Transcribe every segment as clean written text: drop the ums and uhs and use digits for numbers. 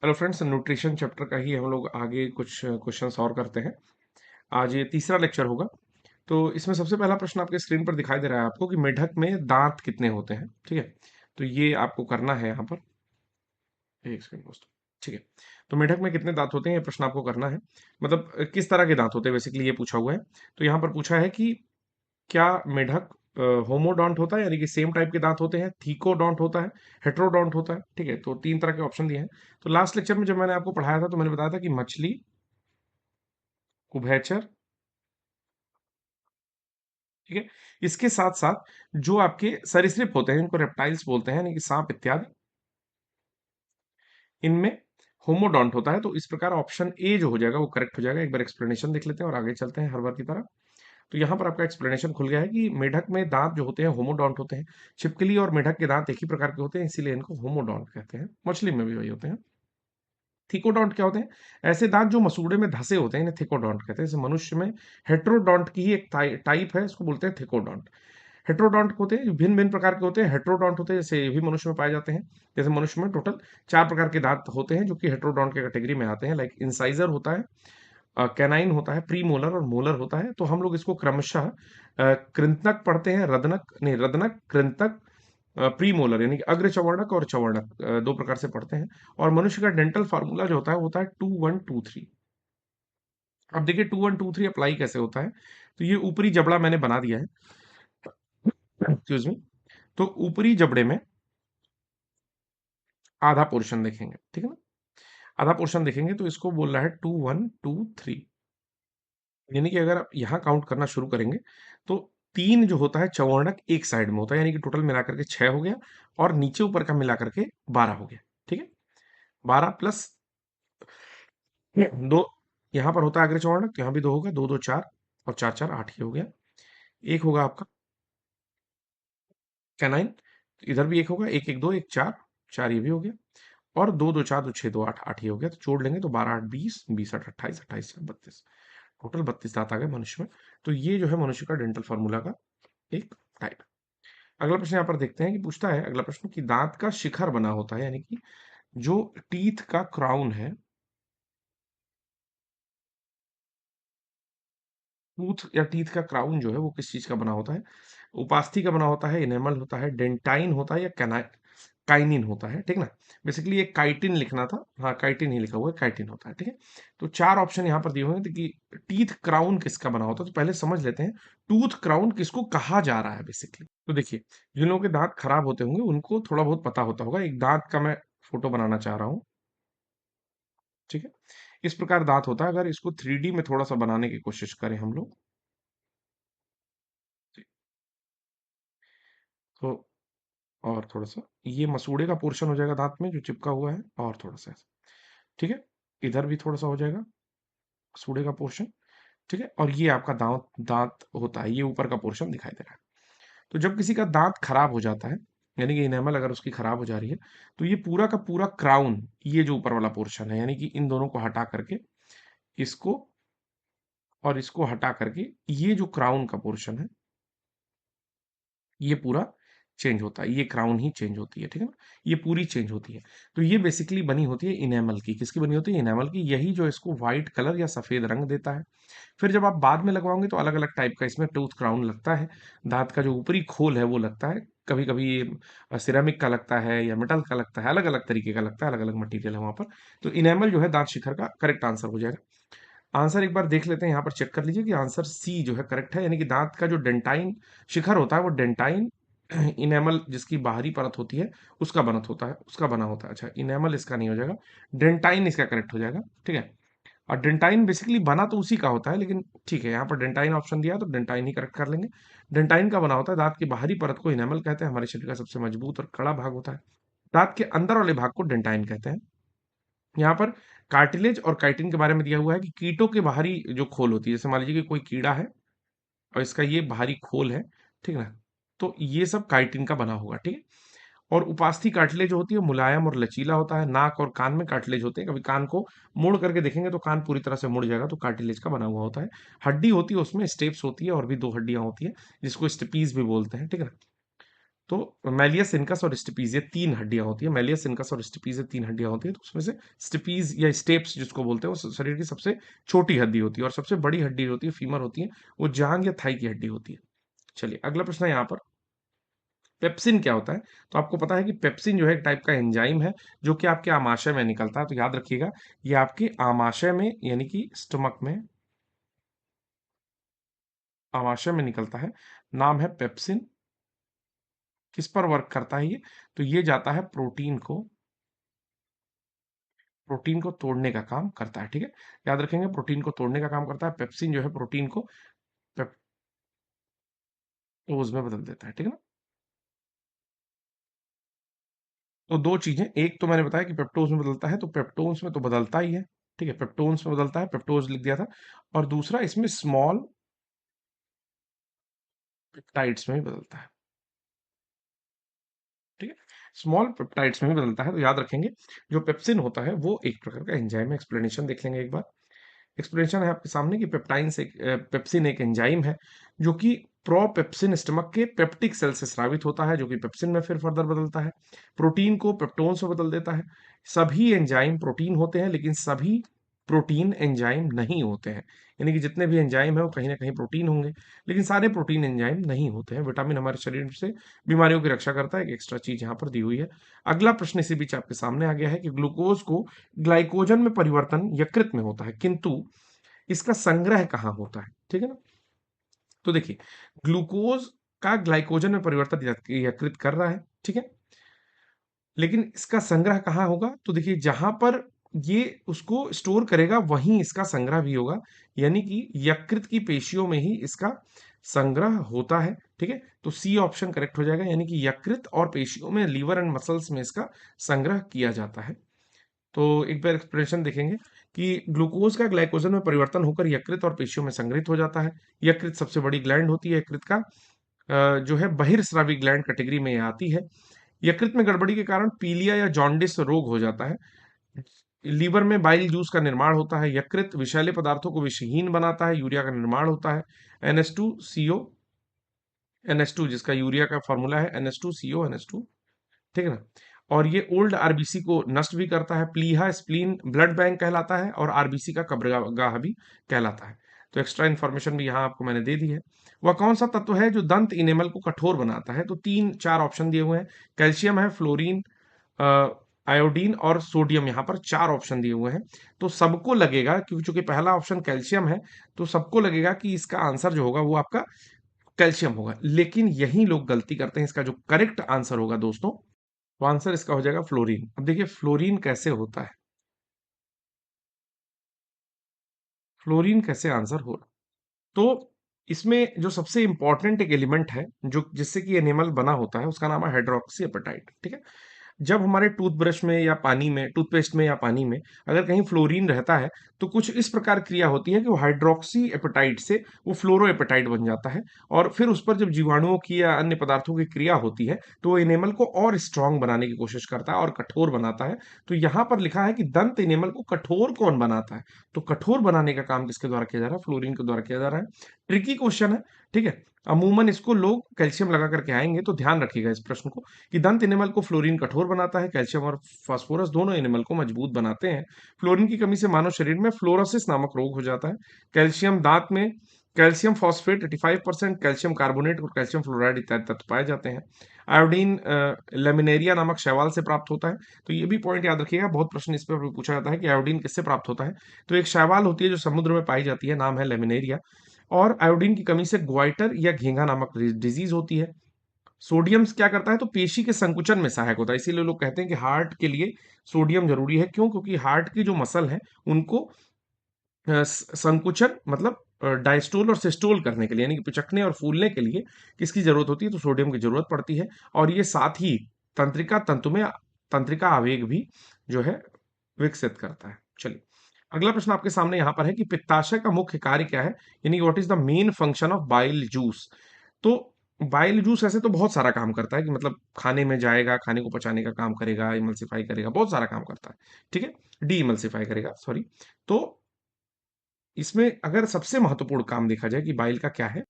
Hello friends, nutrition chapter का ही हम लोग आगे कुछ क्वेश्चंस और करते हैं। आज ये तीसरा लेक्चर होगा। तो इसमें सबसे पहला प्रश्न आपके स्क्रीन पर दिखाई दे रहा है आपको कि मेढक में दांत कितने होते हैं। ठीक है, तो ये आपको करना है यहाँ पर। एक सेकंड दोस्तों। ठीक है, तो मेढक में कितने दांत होते हैं ये प्रश्न आपको करना है। मतलब किस तरह के दांत होते हैं बेसिकली ये पूछा हुआ है। तो यहाँ पर पूछा है कि क्या मेढक होमोडॉन्ट होता है, यानी कि सेम टाइप के दांत होते हैं, थीकोडॉन्ट होता है, हेट्रोडॉन्ट होता है। ठीक है, तो तीन तरह के ऑप्शन दिए हैं। तो लास्ट लेक्चर में जब मैंने आपको पढ़ाया था तो मैंने बताया था कि मछली, उभयचर, ठीक है, इसके साथ साथ जो आपके सरीसृप होते हैं, इनको रेप्टाइल्स बोलते हैं, यानी कि सांप इत्यादि, इनमें होमोडॉन्ट होता है। तो इस प्रकार ऑप्शन ए जो हो जाएगा वो करेक्ट हो जाएगा। एक बार एक्सप्लेनेशन देख लेते हैं और आगे चलते हैं हर बार की तरह। तो यहाँ पर आपका एक्सप्लेनेशन खुल गया है कि मेढक में दांत जो होते हैं होमोडॉन्ट होते हैं। छिपकली और मेढक के दांत एक ही प्रकार के होते हैं, इसीलिए इनको होमोडॉन्ट कहते हैं। मछली में भी वही होते हैं। थिकोडॉन्ट क्या होते हैं? ऐसे दांत जो मसूड़े में धसे होते हैं, इन्हें थिकोडॉन्ट कहते हैं। जैसे मनुष्य में हेट्रोडॉन्ट की ही एक टाइप है, इसको बोलते हैं थिकोडॉन्ट। हेट्रोडॉन्ट होते हैं, भिन्न भिन्न प्रकार के होते हैं। हेट्रोडॉन्ट होते हैं, जैसे ये भी मनुष्य में पाए जाते हैं। जैसे मनुष्य में टोटल चार प्रकार के दांत होते हैं जो कि हेट्रोडॉन्ट के कैटेगरी में आते हैं। लाइक इंसाइजर होता है, कैनाइन होता है, प्री मोलर और मोलर होता है। तो हम लोग इसको क्रमशः कृंतक पढ़ते हैं, रदनक नहीं, रदनक, कृंतक, प्री मोलर यानी कि अग्र चवर्णक और चवर्णक, दो प्रकार से पढ़ते हैं। और मनुष्य का डेंटल फार्मूला जो होता है वो होता है 2123। अब देखिए 2123 अप्लाई कैसे होता है। तो ये ऊपरी जबड़ा मैंने बना दिया है, एक्सक्यूज मी। तो ऊपरी जबड़े में आधा पोर्शन देखेंगे, ठीक है ना। आधा पोर्शन देखेंगे तो इसको बोल रहा है 2123, यानी कि अगर आप यहाँ काउंट करना शुरू करेंगे तो तीन जो होता है चवर्णक एक साइड में होता है, यानी कि टोटल मिलाकर के 6 हो गया। और नीचे ऊपर का मिलाकर के 12 हो गया। ठीक है, 12 प्लस दो, यहाँ पर होता है अग्र चवर्णक, तो यहाँ भी दो होगा, दो दो चार, और चार चार आठ ही हो गया। एक होगा आपका कैनाइन, इधर भी एक होगा, एक एक दो, एक चार, चार ये भी हो गया। और दो दो चार, दो छः, दो आठ, आठ ही हो गया। तो जोड़ लेंगे तो 12 8 20, 20 8 28, 28 32, टोटल 32 दांत आ गए मनुष्य में। तो ये जो है मनुष्य का डेंटल फार्मूला का एक टाइप। अगला प्रश्न यहाँ पर देखते हैं कि पूछता है अगला प्रश्न कि दांत का शिखर बना होता है, यानी कि जो टीथ का क्राउन है, टूथ या टीथ का क्राउन जो है वो किस चीज का बना होता है। उपास्थि का बना होता है, इनेमल होता है, डेंटाइन होता है, या काइनिन होता है। ठीक ना, बेसिकली ये काइटिन लिखना था, हाँ काइटिन ही लिखा हुआ है, काइटिन होता है। ठीक है, तो चार ऑप्शन यहाँ पर दिए हुए हैं कि टीथ क्राउन किसका बना होता है। तो पहले समझ लेते हैं टूथ क्राउन किसको कहा जा रहा है बेसिकली। तो देखिए, जिन लोगों के दांत खराब होते होंगे उनको थोड़ा बहुत पता होता होगा। एक दांत का मैं फोटो बनाना चाह रहा हूँ। ठीक है, इस प्रकार दांत होता है। अगर इसको 3D में थोड़ा सा बनाने की कोशिश करें हम लोग, तो और थोड़ा-सा ये मसूड़े का पोर्शन हो जाएगा दाँत में जो चिपका हुआ है, और थोड़ा-सा ऐसा, ठीक है? इधर भी थोड़ा-सा हो जाएगा मसूड़े का पोर्शन, ठीक है? और ये आपका दाँत दाँत होता है, ये ऊपर का पोर्शन दिखाई दे रहा है। तो जब किसी का दाँत खराब हो जाता है, यानी कि इनेमल अगर उसकी खराब हो जा रही है, तो ये पूरा का पूरा क्राउन, ये जो ऊपर वाला पोर्शन है, यानी कि इन दोनों को हटा करके, इसको और इसको हटा करके, ये जो क्राउन का पोर्शन है, ये पूरा चेंज होता है। ये क्राउन ही चेंज होती है, ठीक है ना? ये पूरी चेंज होती है। तो ये बेसिकली बनी होती है इनेमल की। किसकी बनी होती है? इनेमल की। यही जो इसको व्हाइट कलर या सफ़ेद रंग देता है। फिर जब आप बाद में लगवाओगे तो अलग-अलग टाइप का इसमें टूथ क्राउन लगता है। दाँत का जो ऊपरी खोल है वो लगता है। कभी-कभी सिरेमिक का लगता है या मेटल का लगता है, अलग-अलग तरीके का लगता है, अलग-अलग मटेरियल है वहाँ पर। तो इनेमल जो है दाँत शिखर का करेक्ट आंसर हो जाएगा। आंसर एक बार देख लेते हैं, यहाँ पर चेक कर लीजिए कि आंसर सी जो है करेक्ट है, यानी कि दांत का जो डेंटाइन शिखर होता है वो डेंटाइन इनेमल जिसकी बाहरी परत होती है उसका बनत होता है, उसका बना होता है। अच्छा, इनेमल इसका नहीं हो जाएगा, डेंटाइन इसका करेक्ट हो जाएगा। ठीक है, और डेंटाइन बेसिकली बना तो उसी का होता है, लेकिन ठीक है यहाँ पर डेंटाइन ऑप्शन दिया है तो डेंटाइन ही करेक्ट कर लेंगे। डेंटाइन का बना होता है, दांत की बाहरी परत को इनेमल कहते हैं, हमारे शरीर का सबसे मजबूत और कड़ा भाग होता है। दांत के अंदर वाले भाग को डेंटाइन कहते हैं। यहाँ पर कार्टिलेज और काइटिन के बारे में दिया हुआ है कि कीटों के बाहरी जो खोल होती है, जैसे मान लीजिए कि कोई कीड़ा है और इसका ये बाहरी खोल है, ठीक है ना, तो ये सब काइटिन का बना होगा। ठीक है, और उपास्थि कार्टिलेज होती है, मुलायम और लचीला होता है। नाक और कान में कार्टिलेज होते हैं, कभी कान को मोड़ करके देखेंगे तो कान पूरी तरह से मुड़ जाएगा, तो कार्टिलेज का बना हुआ होता है। हड्डी होती है, उसमें स्टेप्स होती है, और भी दो हड्डियां होती है जिसको स्टेपीज भी बोलते हैं। ठीक है ना, तो मैलियस इनकस और स्टिपीज ये 3 हड्डियाँ होती हैं। मैलियस इनकस और स्टिपीज ये 3 हड्डियाँ होती हैं, तो उसमें से स्टिपीज या स्टेप्स जिसको बोलते हैं, वो शरीर की सबसे छोटी हड्डी होती है, और सबसे बड़ी हड्डी होती है फीमर होती है, वो जांघ या थाई की हड्डी होती है। चलिए अगला प्रश्न है यहाँ पर, पेप्सिन क्या होता है? तो आपको पता है कि पेप्सिन जो है एक टाइप का एंजाइम है, जो कि आपके आमाशय में निकलता है। तो याद रखिएगा, ये आपके आमाशय में यानी कि स्टमक में, आमाशय में निकलता है। नाम है पेप्सिन। किस पर वर्क करता है ये? तो ये जाता है प्रोटीन को तोड़ने का काम करता है, ठीक है? याद रखेंगे, प्रोटीन को तोड़ने का काम करता है। पेप्सिन जो है प्रोटीन को पेप्टोज में बदल देता है, ठीक है ना? तो दो चीजें, एक तो मैंने बताया कि पेप्टोज में बदलता है, तो पेप्टोन्स में तो बदलता ही है, ठीक है, पेप्टोन्स में बदलता है, पेप्टोज लिख दिया था। और दूसरा, इसमें स्मॉल पेप्टाइड्स में भी बदलता है, ठीक है, स्मॉल पेप्टाइड्स में भी बदलता है। तो याद रखेंगे, जो पेप्सिन होता है वो एक प्रकार का एंजाइम है। एक्सप्लेनेशन देख लेंगे एक बार। एक्सप्लेनेशन है आपके सामने कि पेप्सिन एक एंजाइम है, जो कि प्रोपेप्सिन स्टमक के पेप्टिक सेल से स्रावित होता है, जो कि पेप्सिन में फिर फर्दर बदलता है, प्रोटीन को पेप्टोन्स में बदल देता है। सभी एंजाइम प्रोटीन होते हैं, लेकिन सभी प्रोटीन एंजाइम नहीं होते हैं। यानी कि जितने भी एंजाइम है वो कहीं ना कहीं प्रोटीन होंगे, लेकिन सारे प्रोटीन एंजाइम नहीं होते हैं। विटामिन हमारे शरीर से बीमारियों की रक्षा करता है, एक एक्स्ट्रा चीज यहाँ पर दी हुई है। अगला प्रश्न इसी बीच आपके सामने आ गया है कि ग्लूकोज को ग्लाइकोजन में परिवर्तन यकृत में होता है, किंतु इसका संग्रह कहाँ होता है, ठीक है ना? तो देखिए, ग्लूकोज का ग्लाइकोजन में परिवर्तन यकृत कर रहा है, ठीक है, लेकिन इसका संग्रह कहाँ होगा? तो देखिए, जहां पर ये उसको स्टोर करेगा वहीं इसका संग्रह भी होगा, यानी कि यकृत की पेशियों में ही इसका संग्रह होता है, ठीक है। तो सी ऑप्शन करेक्ट हो जाएगा, यानी कि यकृत और पेशियों में, लीवर एंड मसल्स में इसका संग्रह किया जाता है। तो एक बार एक्सप्रेशन देखेंगे कि ग्लूकोज का ग्लाइकोजन में परिवर्तन होकर यकृत और पेशियों में संग्रहित हो जाता है। यकृत सबसे बड़ी ग्लैंड होती है, यकृत का जो है बहिर्स्रावी ग्लैंड कैटेगरी में ये आती है। यकृत में गड़बड़ी के कारण पीलिया या जॉन्डिस रोग हो जाता है। लीवर में बाइल जूस का निर्माण होता है। यकृत विषैले पदार्थों को विषहीन बनाता है, यूरिया का निर्माण होता है। NH2CO, NH2 जिसका यूरिया का फॉर्मूला है NH2CO NH2, ठीक है ना? और ये ओल्ड आरबीसी को नष्ट भी करता है। प्लीहा स्प्लीन ब्लड बैंक कहलाता है, और आरबीसी का कब्रगाह भी कहलाता है। तो एक्स्ट्रा इन्फॉर्मेशन भी यहाँ आपको मैंने दे दी है। वह कौन सा तत्व है जो दंत इनेमल को कठोर बनाता है? तो तीन चार ऑप्शन दिए हुए हैं। कैल्शियम है, फ्लोरीन, आयोडीन और सोडियम, यहाँ पर चार ऑप्शन दिए हुए हैं। तो सबको लगेगा, क्योंकि चूंकि पहला ऑप्शन कैल्शियम है, तो सबको लगेगा कि इसका आंसर जो होगा वो आपका कैल्शियम होगा, लेकिन यही लोग गलती करते हैं। इसका जो करेक्ट आंसर होगा दोस्तों, तो आंसर इसका हो जाएगा फ्लोरीन। अब देखिए, फ्लोरीन कैसे होता है, फ्लोरीन कैसे आंसर हो, तो इसमें जो सबसे इंपॉर्टेंट एक एलिमेंट है जो जिससे कि एनिमल बना होता है, उसका नाम है हाइड्रोक्सी एपेटाइट, ठीक है। जब हमारे टूथब्रश में या पानी में, टूथपेस्ट में या पानी में अगर कहीं फ्लोरीन रहता है, तो कुछ इस प्रकार क्रिया होती है कि वो हाइड्रोक्सी एपेटाइट से वो फ्लोरो एपेटाइट बन जाता है, और फिर उस पर जब जीवाणुओं की या अन्य पदार्थों की क्रिया होती है, तो वो एनिमल को और स्ट्रांग बनाने की कोशिश करता है और कठोर बनाता है। तो यहाँ पर लिखा है कि दंत एनिमल को कठोर कौन बनाता है? तो कठोर बनाने का काम किसके द्वारा किया जा रहा है? फ्लोरीन के द्वारा किया जा रहा है। ट्रिकी क्वेश्चन है, ठीक है। अमूमन इसको लोग कैल्शियम लगा करके आएंगे, तो ध्यान रखिएगा इस प्रश्न को, कि दंत एनिमल को फ्लोरीन कठोर बनाता है, कैल्शियम और फास्फोरस दोनों एनिमल को मजबूत बनाते हैं। फ्लोरीन की कमी से मानव शरीर में फ्लोरोसिस नामक रोग हो जाता है। कैल्शियम दांत में कैल्शियम फॉस्फेट 85%, कैल्शियम कार्बोनेट और कैल्शियम फ्लोराइड इत्यादि तत्व पाए जाते हैं। आयोडीन लेमिनेरिया नामक शैवाल से प्राप्त होता है। तो ये भी पॉइंट याद रखिएगा, बहुत प्रश्न इस पर पूछा जाता है कि आयोडीन किससे प्राप्त होता है। तो एक शैवाल होती है जो समुद्र में पाई जाती है, नाम है लेमिनेरिया। और आयोडीन की कमी से ग्वाइटर या घेंघा नामक डिजीज होती है। सोडियम क्या करता है? तो पेशी के संकुचन में सहायक होता है, इसीलिए लोग कहते हैं कि हार्ट के लिए सोडियम जरूरी है। क्यों? क्योंकि हार्ट की जो मसल है उनको संकुचन मतलब डायस्टोल और सिस्टोल करने के लिए, यानी कि पिचकने और फूलने के लिए किसकी जरूरत होती है? तो सोडियम की जरूरत पड़ती है। और ये साथ ही तंत्रिका तंतु में तंत्रिका आवेग भी जो है विकसित करता है। चलिए अगला प्रश्न आपके सामने यहाँ पर है कि पित्ताशय का मुख्य कार्य क्या है, यानी what is the main function of bile juice. तो बाइल जूस ऐसे तो बहुत सारा काम करता है, कि मतलब खाने में जाएगा, खाने को पचाने का काम करेगा, इमल्सिफाई करेगा, बहुत सारा काम करता है, ठीक है, डी इमल्सिफाई करेगा, सॉरी। तो इसमें अगर सबसे महत्वपूर्ण काम देखा जाए कि बाइल का क्या है,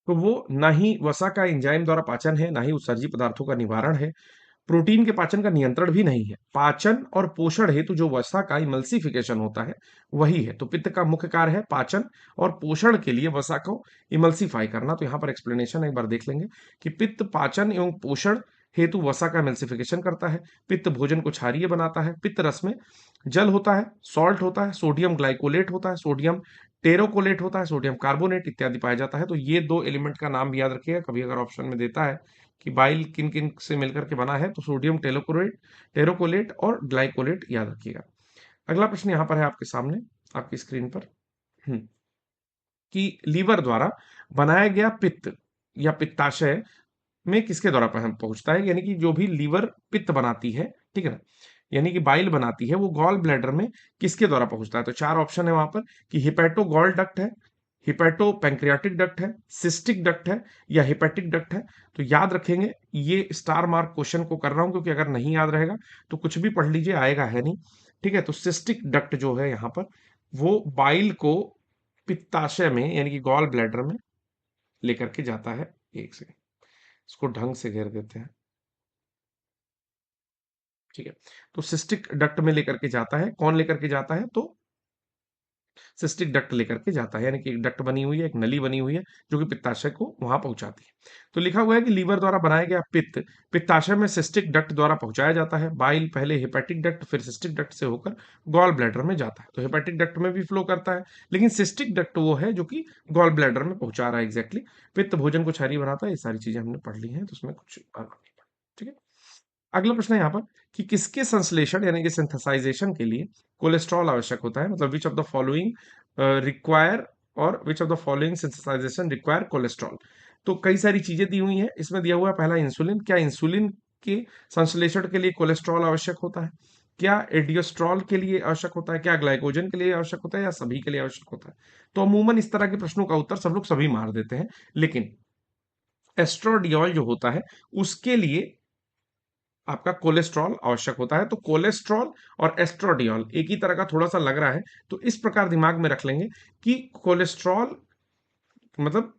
तो वो ना ही वसा का एंजाइम द्वारा पाचन है, ना ही उत्सर्जी पदार्थों का निवारण है, प्रोटीन के पाचन का नियंत्रण भी नहीं है। पाचन और पोषण हेतु जो वसा का इमल्सिफिकेशन होता है वही है। तो पित्त का मुख्य कार्य है पाचन और पोषण के लिए वसा को इमल्सिफाई करना। तो यहाँ पर एक्सप्लेनेशन एक बार देख लेंगे कि पित्त पाचन एवं पोषण हेतु वसा का इमल्सिफिकेशन करता है। पित्त भोजन को क्षारीय बनाता है। पित्त रस में जल होता है, सॉल्ट होता है, सोडियम ग्लाइकोलेट होता है, सोडियम टेरोकोलेट होता है, सोडियम कार्बोनेट इत्यादि पाया जाता है। तो ये दो एलिमेंट का नाम भी याद रखिएगा। कभी अगर ऑप्शन में देता है कि बाइल किन किन से मिलकर के बना है, तो सोडियम टेलोकोलेट, टेरोकोलेट और ग्लाइकोलेट याद रखिएगा। अगला प्रश्न यहाँ पर है आपके सामने, आपकी स्क्रीन पर। कि लीवर द्वारा बनाया गया पित्त या पित्ताशय में किसके द्वारा पहुंचता है, यानी कि जो भी लीवर पित्त बनाती है, ठीक है ना, यानी कि बाइल बनाती है, वो गॉल ब्लैडर में किसके द्वारा पहुंचता है। तो चार ऑप्शन है वहां पर कि हिपैटो गॉल डक्ट है, हिपैटो पैंक्रियाटिक डक्ट है, सिस्टिक डक्ट है या हिपैटिक डक्ट है। तो याद रखेंगे, ये स्टार मार्क क्वेश्चन को कर रहा हूं क्योंकि अगर नहीं याद रहेगा तो कुछ भी पढ़ लीजिए, आएगा है नहीं। ठीक है, तो सिस्टिक डक्ट जो है यहाँ पर, वो बाइल को पित्ताशय में यानी कि गॉल ब्लैडर में लेकर के जाता है। एक से इसको ढंग से घेर देते हैं, ठीक है। तो सिस्टिक डक्ट में लेकर के जाता है, कौन लेकर के जाता है, तो सिस्टिक डक्ट लेकर के जाता है, यानी कि एक डक्ट बनी हुई है, एक नली बनी हुई है जो कि पित्ताशय को वहां पहुंचाती है। तो लिखा हुआ है कि लीवर द्वारा बनाया गया पित्त पित्ताशय में सिस्टिक डक्ट द्वारा पहुंचाया जाता है। बाइल पहले हेपेटिक डक्ट फिर सिस्टिक डक्ट से होकर गॉल ब्लैडर में जाता है। तो हेपेटिक डक्ट में भी फ्लो करता है, लेकिन सिस्टिक डक्ट वो है जो कि गॉल ब्लैडर में पहुंचा रहा है एग्जैक्टली। पित्त भोजन को क्षारीय बनाता है, ये सारी चीजें हमने पढ़ ली हैं, तो उसमें कुछ ठीक है। अगला प्रश्न है यहाँ पर कि किसके संश्लेषण यानी कि सिंथेसाइजेशन के लिए कोलेस्ट्रॉल आवश्यक होता है, मतलब which of the following require और which of the following synthesization require cholesterol. तो कई सारी चीजें दी हुई हैं, इसमें दिया हुआ है पहला इंसुलिन। क्या इंसुलिन के संश्लेषण के लिए कोलेस्ट्रॉल आवश्यक होता है? क्या एडियोस्ट्रॉल के लिए आवश्यक होता है? क्या ग्लाइकोजन के लिए आवश्यक होता है या सभी के लिए आवश्यक होता है? तो अमूमन इस तरह के प्रश्नों का उत्तर सब लोग सभी मार देते हैं, लेकिन एस्ट्रोडियोल जो होता है उसके लिए आपका कोलेस्ट्रॉल आवश्यक होता है। तो कोलेस्ट्रॉल और एस्ट्रोडियोल एक ही तरह का थोड़ा सा लग रहा है, तो इस प्रकार दिमाग में रख लेंगे कि कोलेस्ट्रॉल मतलब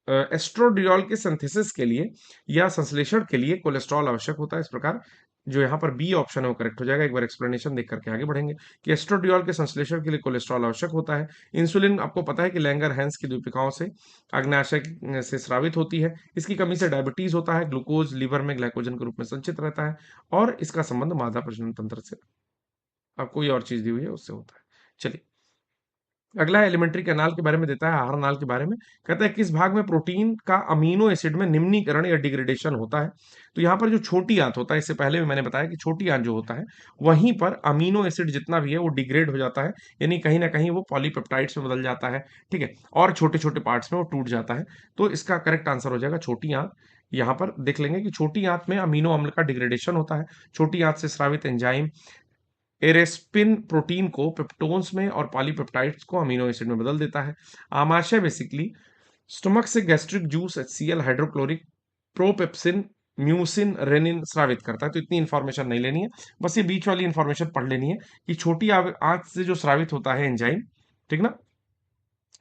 एस्ट्रोडियोल के सिंथेसिस के लिए या संश्लेषण के लिए कोलेस्ट्रॉल आवश्यक होता है। इस प्रकार जो यहाँ पर बी ऑप्शन है वो करेक्ट हो जाएगा। एक बार एक्सप्लेनेशन देख करके आगे बढ़ेंगे कि एस्ट्रोडियोल के संश्लेषण के लिए कोलेस्ट्रॉल आवश्यक होता है। इंसुलिन आपको पता है कि लैंगर हैंस की द्वीपिकाओं से अग्नाशय से स्रावित होती है। इसकी कमी से डायबिटीज होता है। ग्लूकोज लीवर में ग्लाइकोजन के रूप में संचित रहता है और इसका संबंध मादा प्रजनन तंत्र से, अब कोई और चीज दी हुई है उससे होता है। चलिए, अगला एलिमेंट्री कैनाल के बारे में देता है, आहार नाल के बारे में। कहता है किस भाग में प्रोटीन का अमीनो एसिड में निम्नीकरण या डिग्रेडेशन होता है। तो यहाँ पर जो छोटी आंत होता है, इससे पहले भी मैंने बताया कि छोटी आंत जो होता है वहीं पर अमीनो एसिड जितना भी है वो डिग्रेड हो जाता है, यानी कहीं ना कहीं वो पॉलीपेप्टाइड्स में बदल जाता है, ठीक है, और छोटे छोटे पार्ट्स में वो टूट जाता है। तो इसका करेक्ट आंसर हो जाएगा छोटी आंत। यहाँ पर देख लेंगे कि छोटी आंत में अमीनो अम्ल का डिग्रेडेशन होता है। छोटी आंत से स्रावित एंजाइम एरेस्पिन प्रोटीन को पेप्टोन्स में और पॉलीपेप्टाइड्स को अमीनो एसिड में बदल देता है। आमाशय बेसिकली स्टमक से gastric juice HCl hydrochloric propepsin mucin rennin स्रावित करता है। तो इतनी इंफॉर्मेशन नहीं लेनी है, बस ये बीच वाली इंफॉर्मेशन पढ़ लेनी है कि छोटी आंत से जो स्रावित होता है एंजाइम, ठीक ना,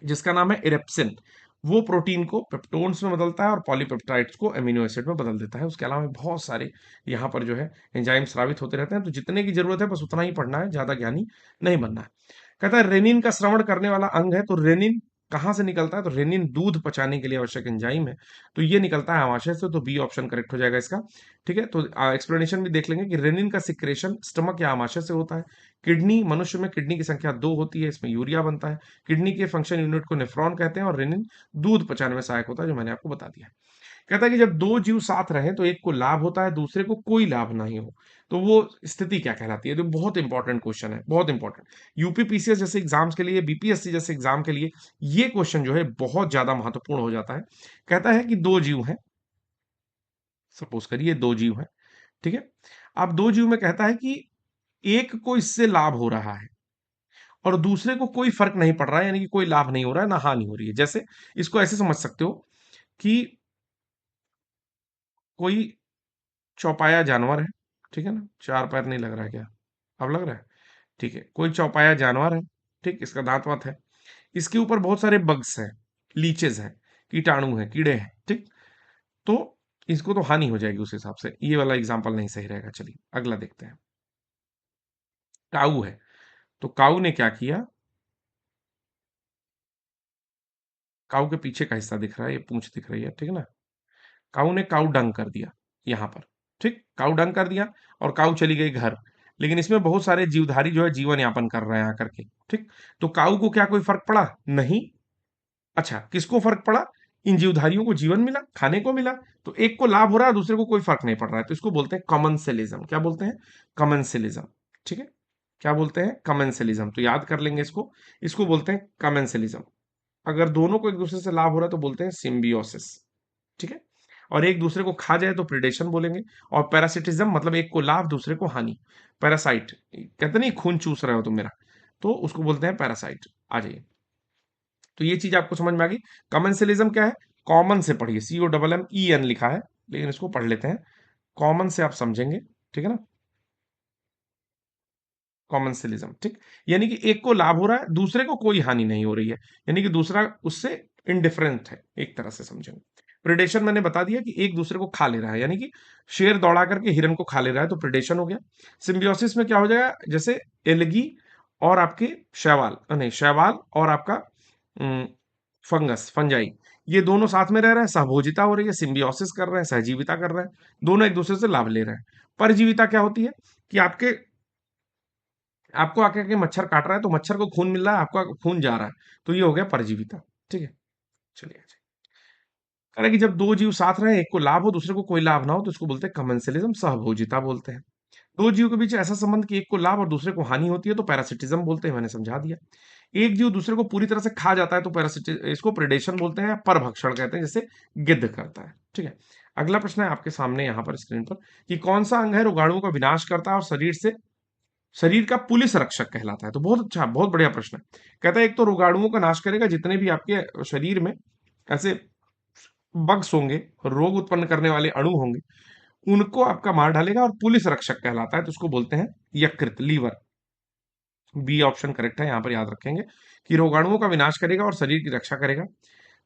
जिसका नाम है इरेप्सिन, वो प्रोटीन को पेप्टोन्स में बदलता है और पॉलीपेप्टाइड्स को अमीनो एसिड में बदल देता है। उसके अलावा बहुत सारे यहाँ पर जो है एंजाइम स्रावित होते रहते हैं। तो जितने की जरूरत है बस उतना ही पढ़ना है, ज्यादा ज्ञानी नहीं बनना है। कहता है रेनिन का श्रवण करने वाला अंग है। तो रेनिन कहाँ से निकलता है, तो रेनिन दूध पचाने के लिए आवश्यक एंजाइम है, तो ये निकलता है आमाशय से। तो बी ऑप्शन करेक्ट हो जाएगा इसका, ठीक है। तो एक्सप्लेनेशन भी देख लेंगे कि रेनिन का सिक्रेशन स्टमक या आमाशय से होता है। किडनी, मनुष्य में किडनी की संख्या 2 होती है, इसमें यूरिया बनता है। किडनी के फंक्शन यूनिट को नेफ्रॉन कहते हैं और रेनिन दूध पचाने में सहायक होता है, जो मैंने आपको बता दिया है। कहता है कि जब दो जीव साथ रहें तो एक को लाभ होता है, दूसरे को कोई लाभ नहीं हो, तो वो स्थिति क्या कहलाती है। तो बहुत इंपॉर्टेंट क्वेश्चन है, बहुत इंपॉर्टेंट। यूपीपीसीएस जैसे एग्जाम्स के लिए, बीपीएससी जैसे एग्जाम के लिए ये क्वेश्चन जो है बहुत ज्यादा महत्वपूर्ण हो जाता है। कहता है कि दो जीव हैं, सपोज करिए दो जीव हैं, ठीक है। अब दो जीव में कहता है कि एक को इससे लाभ हो रहा है और दूसरे को कोई फर्क नहीं पड़ रहा है, यानी कि कोई लाभ नहीं हो रहा है ना हानि हो रही है। जैसे इसको ऐसे समझ सकते हो कि कोई चौपाया जानवर है, ठीक है ना, चार पैर नहीं लग रहा है क्या, अब लग रहा है, ठीक है। कोई चौपाया जानवर है, ठीक, इसका दांत वात है, इसके ऊपर बहुत सारे बग्स हैं, लीचेस हैं। कीटाणु है, कीड़े हैं, ठीक? तो इसको तो हानि हो जाएगी उस हिसाब से, ये वाला एग्जाम्पल नहीं सही रहेगा। चलिए अगला देखते हैं। काऊ है, तो काऊ ने क्या किया, काऊ के पीछे का हिस्सा दिख रहा है, ये पूंछ दिख रही है, ठीक है ना? काऊ ने काऊ डंग कर दिया यहाँ पर, ठीक? काऊ डंग कर दिया और काऊ चली गई घर। लेकिन इसमें बहुत सारे जीवधारी जो है जीवन यापन कर रहे हैं आकर के, ठीक? तो काऊ को क्या कोई फर्क पड़ा? नहीं। अच्छा, किसको फर्क पड़ा? इन जीवधारियों को जीवन मिला, खाने को मिला। तो एक को लाभ हो रहा है, दूसरे को कोई फर्क नहीं पड़ रहा है, तो इसको बोलते हैं कॉमनसेलिज्म। क्या बोलते हैं? कॉमनसेलिज्म। ठीक है, क्या बोलते हैं? कॉमनसेलिज्म। तो याद कर लेंगे इसको, इसको बोलते हैं कॉमनसेलिज्म। अगर दोनों को एक दूसरे से लाभ हो रहा है तो बोलते हैं सिम्बियोसिस। ठीक है, और एक दूसरे को खा जाए तो प्रेडेशन बोलेंगे। और पैरासिटिज्म मतलब एक को लाभ दूसरे को हानि। पैरासाइट कहते नहीं खून चूस रहे हो तुम मेरा, तो उसको बोलते हैं पैरासाइट। आ जाइए, तो ये चीज आपको समझ में आ गई। कॉमनसेलिज्म क्या है? कॉमन से पढ़िए, COMMEN लिखा है, लेकिन इसको पढ़ लेते हैं। कॉमन से आप समझेंगे, ठीक है ना? कॉमनसेलिज्म, ठीक, यानी कि एक को लाभ हो रहा है, दूसरे को कोई हानि नहीं हो रही है, यानी कि दूसरा उससे इंडिफरेंट है, एक तरह से समझेंगे। प्रेडेशन मैंने बता दिया कि एक दूसरे को खा ले रहा है, यानी कि शेर दौड़ा करके हिरन को खा ले रहा है, तो प्रेडेशन हो गया। सिम्बियोसिस में क्या हो जाएगा? जैसे एलगी और आपके शैवाल, नहीं शैवाल और आपका फंगस, फंजाई, ये दोनों साथ में रह रहे हैं, सहभोजिता हो रही है, सिम्बियोसिस कर रहे हैं, सहजीविता कर रहे हैं, दोनों एक दूसरे से लाभ ले रहे हैं। परजीविता क्या होती है? कि आपके आपको आके के मच्छर काट रहा है, तो मच्छर को खून मिल रहा है, आपका खून जा रहा है, तो ये हो गया परजीविता। ठीक है, चलिए अच्छा। कह रहा है कि जब दो जीव साथ रहे, एक को लाभ हो दूसरे को कोई लाभ ना हो, तो इसको बोलते हैं कमेंसलिज्म, सहभोजिता बोलते हैं। दो जीव के बीच ऐसा संबंध कि एक को लाभ और दूसरे को हानि होती है, तो पैरासिटिज्म बोलते हैं, मैंने समझा दिया। एक जीव दूसरे को पूरी तरह से खा जाता है, तो पैरासिटि इसको प्रेडेशन बोलते हैं या परभक्षण कहते हैं, जैसे गिद्ध करता है। ठीक है, अगला प्रश्न है आपके सामने यहाँ पर स्क्रीन पर, कि कौन सा अंग है रोगाणुओं का विनाश करता है और शरीर का पुलिस रक्षक कहलाता है? तो बहुत अच्छा, बहुत बढ़िया प्रश्न है। कहता है एक तो रोगाणुओं का नाश करेगा, जितने भी आपके शरीर में ऐसे बग्स होंगे, रोग उत्पन्न करने वाले अणु होंगे, उनको आपका मार डालेगा, और पुलिस रक्षक कहलाता है, तो उसको बोलते हैं यकृत, लीवर। बी ऑप्शन करेक्ट है, यहां पर याद रखेंगे कि रोगाणुओं का विनाश करेगा और शरीर की रक्षा करेगा।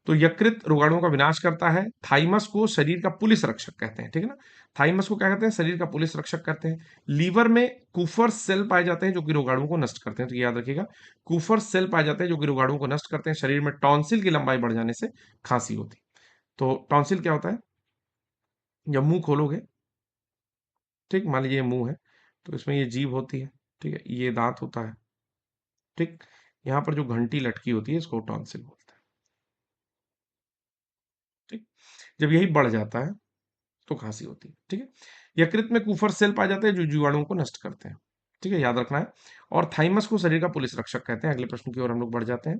तो यकृत रोगाणुओं का विनाश करता है। थाइमस को शरीर का पुलिस रक्षक कहते हैं, ठीक है ना? थाइमस को क्या कहते हैं? शरीर का पुलिस रक्षक कहते हैं। लीवर में कूफर सेल पाए जाते हैं जो कि रोगाणुओं को नष्ट करते हैं, तो ये याद रखिएगा, कूफर सेल पाए जाते हैं जो कि रोगाणुओं को नष्ट करते हैं। शरीर में टॉन्सिल की लंबाई बढ़ जाने से खांसी होती है। तो टॉन्सिल क्या होता है? जब मुंह खोलोगे, ठीक, मान लीजिए ये मुंह है, तो इसमें ये जीभ होती है, ठीक है, ये दांत होता है, ठीक, यहाँ पर जो घंटी लटकी होती है इसको टॉन्सिल बोलते हैं। ठीक, जब यही बढ़ जाता है तो खांसी होती है। ठीक है, यकृत में कुफर सेल पाए जाते हैं जो जीवाणुओं को नष्ट करते हैं। ठीक है, याद रखना है। और थाइमस को शरीर का पुलिस रक्षक कहते हैं। अगले प्रश्न की ओर हम लोग बढ़ जाते हैं।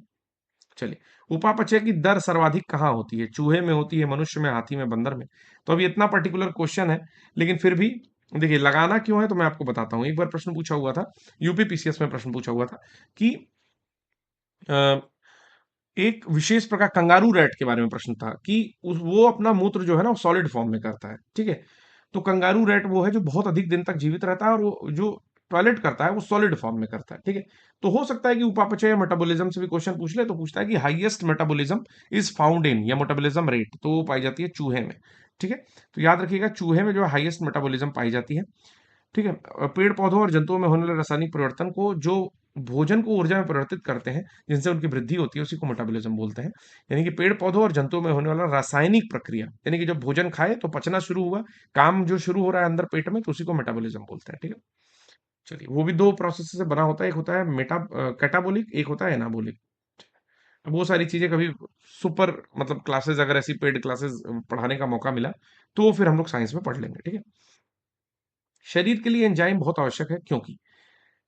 चलिए, उपापचय की दर सर्वाधिक कहाँ होती है? चूहे में होती है, मनुष्य में, हाथी में, बंदर में? तो अभी इतना पर्टिकुलर क्वेश्चन है, लेकिन फिर भी देखिए लगाना क्यों है तो मैं आपको बताता हूँ। एक बार प्रश्न पूछा हुआ था, यूपी पीसीएस में प्रश्न पूछा हुआ था कि अ, एक विशेष प्रकार कंगारू रैट के बारे में प्रश्न था कि वो अपना मूत्र जो है ना वो सॉलिड फॉर्म में करता है। ठीक है, तो कंगारू रैट वो है जो बहुत अधिक दिन तक जीवित रहता है, और वो जो टॉयलेट करता है वो सॉलिड फॉर्म में करता है। ठीक है, तो हो सकता है कि उपापचय या मेटाबॉलिज्म से भी क्वेश्चन पूछ ले, तो पूछता है कि highest metabolism is found in, या मेटाबॉलिज्म रेट, तो वो पाई जाती है चूहे में। ठीक है, तो याद रखिएगा चूहे में जो है हाईएस्ट मेटाबॉलिज्म पाई जाती है। ठीक है, पेड़ पौधों और जंतुओं में होने वाले रासायनिक परिवर्तन को, जो भोजन को ऊर्जा में परिवर्तित करते हैं जिनसे उनकी वृद्धि होती है, उसी को मेटाबॉलिज्म बोलते हैं। यानी कि पेड़ पौधों और जंतुओं में होने वाला रासायनिक प्रक्रिया, यानी कि जब भोजन खाए तो पचना शुरू हुआ, काम जो शुरू हो रहा है अंदर पेट में, तो उसी को मेटाबॉलिज्म बोलते हैं। ठीक है, चलिए, वो भी दो प्रोसेस से बना होता है, एक होता है कैटाबोलिक, एक होता है एनाबोलिक। अब वो सारी चीजें कभी सुपर मतलब क्लासेस, अगर ऐसी पेड क्लासेस पढ़ाने का मौका मिला तो फिर हम लोग साइंस में पढ़ लेंगे। ठीक है, शरीर के लिए एंजाइम बहुत आवश्यक है, क्योंकि,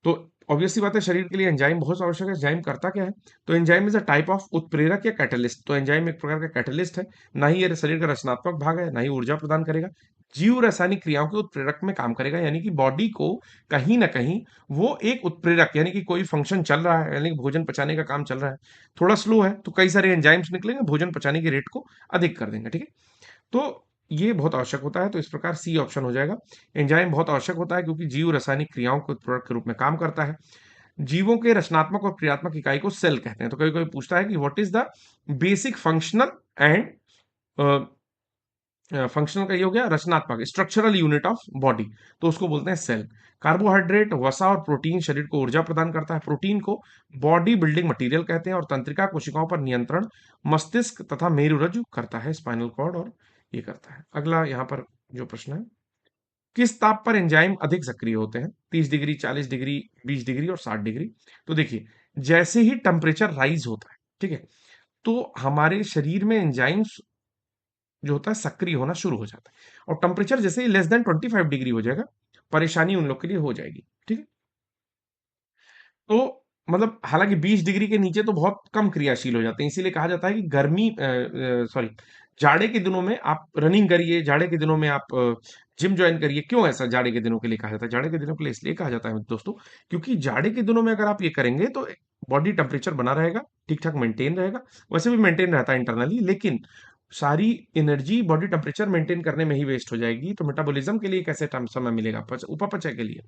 तो ऑब्वियस सी बात है, शरीर के लिए एंजाइम बहुत आवश्यक है। एंजाइम करता क्या है? तो enzyme is a type of उत्प्रेरक या कैटलिस्ट। तो एंजाइम एक प्रकार का कैटलिस्ट है, ना ही ये शरीर का रचनात्मक भाग है, ना ही ऊर्जा प्रदान करेगा। जीव रासायनिक क्रियाओं के उत्प्रेरक में काम करेगा, यानी कि बॉडी को कहीं ना कहीं वो एक उत्प्रेरक, यानी कि कोई फंक्शन चल रहा है, यानी कि भोजन पचाने का काम चल रहा है, थोड़ा स्लो है, तो कई सारे एंजाइम्स निकलेंगे, भोजन पचाने की रेट को अधिक कर देंगे। ठीक है, तो ये बहुत आवश्यक होता है, तो इस प्रकार सी ऑप्शन हो जाएगा। एंजाइम बहुत आवश्यक होता है क्योंकि जीव रासायनिक क्रियाओं के उत्प्रेरक के रूप में काम करता है। जीवों के रचनात्मक और क्रियात्मक इकाई को सेल कहते हैं। तो कभी कोई पूछता है कि what is the basic functional and functional का ये हो गया रचनात्मक स्ट्रक्चरल यूनिट ऑफ बॉडी, तो उसको बोलते हैं सेल। कार्बोहाइड्रेट, वसा और प्रोटीन शरीर को ऊर्जा प्रदान करता है। प्रोटीन को बॉडी बिल्डिंग मटेरियल कहते हैं। और तंत्रिका कोशिकाओं पर नियंत्रण मस्तिष्क तथा मेरुरज्जु करता है, स्पाइनल कॉर्ड, और ये करता है। अगला यहाँ पर जो प्रश्न है, किस ताप पर एंजाइम अधिक सक्रिय होते हैं? 30 डिग्री, 40 डिग्री, 20 डिग्री और 60 डिग्री। तो देखिए, जैसे ही टेम्परेचर राइज होता है, ठीक है, तो हमारे शरीर में एंजाइम्स जो होता है सक्रिय होना शुरू हो जाता है। और टेम्परेचर जैसे ही लेस देन 25 डिग्री हो जाएगा, परेशानी उन लोग के लिए हो जाएगी। ठीक है, तो मतलब हालांकि 20 डिग्री के नीचे तो बहुत कम क्रियाशील हो जाते हैं, इसीलिए कहा जाता है कि गर्मी सॉरी जाड़े के दिनों में आप रनिंग करिए, जाड़े के दिनों में आप जिम ज्वाइन करिए। क्यों ऐसा जाड़े के दिनों के लिए कहा जाता है? जाड़े के दिनों के लिए इसलिए कहा जाता है दोस्तों, क्योंकि जाड़े के दिनों में अगर आप ये करेंगे तो बॉडी टेम्परेचर बना रहेगा, ठीक ठाक मेंटेन रहेगा। वैसे भी मेंटेन रहता है इंटरनली, लेकिन सारी एनर्जी बॉडी टेम्परेचर मेंटेन करने में ही वेस्ट हो जाएगी। तो मेटाबॉलिज्म के लिए कैसे समय मिलेगा? उपापचय के लिए,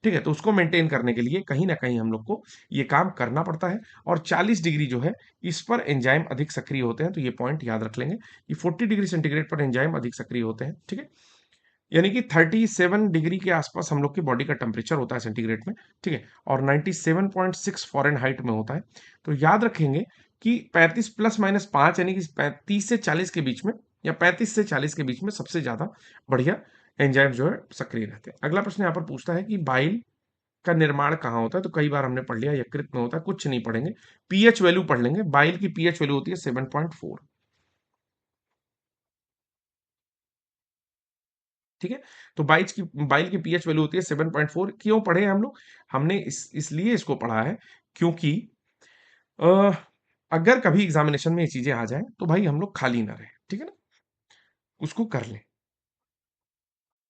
ठीक है, तो उसको मेंटेन करने के लिए कहीं ना कहीं हम लोग को ये काम करना पड़ता है। और 40 डिग्री जो है, इस पर एंजाइम अधिक सक्रिय होते हैं, तो ये पॉइंट याद रख लेंगे कि 40 डिग्री सेंटीग्रेड पर एंजाइम अधिक सक्रिय होते हैं। ठीक है, यानी कि 37 डिग्री के आसपास हम लोग की बॉडी का टेम्परेचर होता है सेंटीग्रेड में। ठीक है, और 97.6 फॉरेनहाइट में होता है। तो याद रखेंगे कि 35 प्लस माइनस 5 यानी कि 35 से 40 के बीच में, या 35 से 40 के बीच में सबसे ज्यादा बढ़िया एंजाइम जो है सक्रिय रहते हैं। अगला प्रश्न यहाँ पर पूछता है कि बाइल का निर्माण कहाँ होता है? तो कई बार हमने पढ़ लिया, यकृत में होता है, कुछ नहीं पढ़ेंगे, पीएच वैल्यू पढ़ लेंगे। बाइल की पीएच वैल्यू होती है 7.4। ठीक है, तो बाइल की पीएच वैल्यू होती है 7.4। क्यों पढ़े हम लोग? हमने इसलिए इसको पढ़ा है क्योंकि अ, अगर कभी एग्जामिनेशन में ये चीजें आ जाएं तो भाई हम लोग खाली ना रहे, ठीक है ना, उसको कर लें।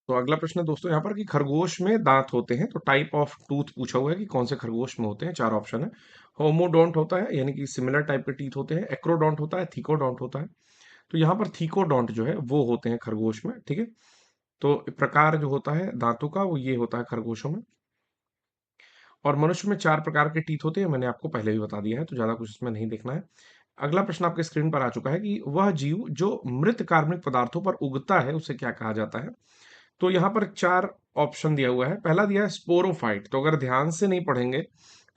तो अगला प्रश्न है दोस्तों यहाँ पर कि खरगोश में दांत होते हैं, तो टाइप ऑफ टूथ पूछा हुआ है कि कौन से खरगोश में होते हैं। चार ऑप्शन है। होमोडोंट होता है, यानी कि सिमिलर टाइप के टीथ होते हैं। एक्रोडोंट होता है, थीकोडोंट होता है। तो यहाँ पर थीकोडोंट जो है वो होते हैं खरगोश में। ठीक है, तो प्रकार जो होता है दांतों का वो ये होता है खरगोशों में। और मनुष्य में चार प्रकार के टीथ होते हैं, मैंने आपको पहले भी बता दिया है, तो ज्यादा कुछ इसमें नहीं देखना है। अगला प्रश्न आपके स्क्रीन पर आ चुका है कि वह जीव जो मृत कार्बनिक पदार्थों पर उगता है उसे क्या कहा जाता है? तो यहाँ पर चार ऑप्शन दिया हुआ है। पहला दिया है स्पोरोफाइट, तो अगर ध्यान से नहीं पढ़ेंगे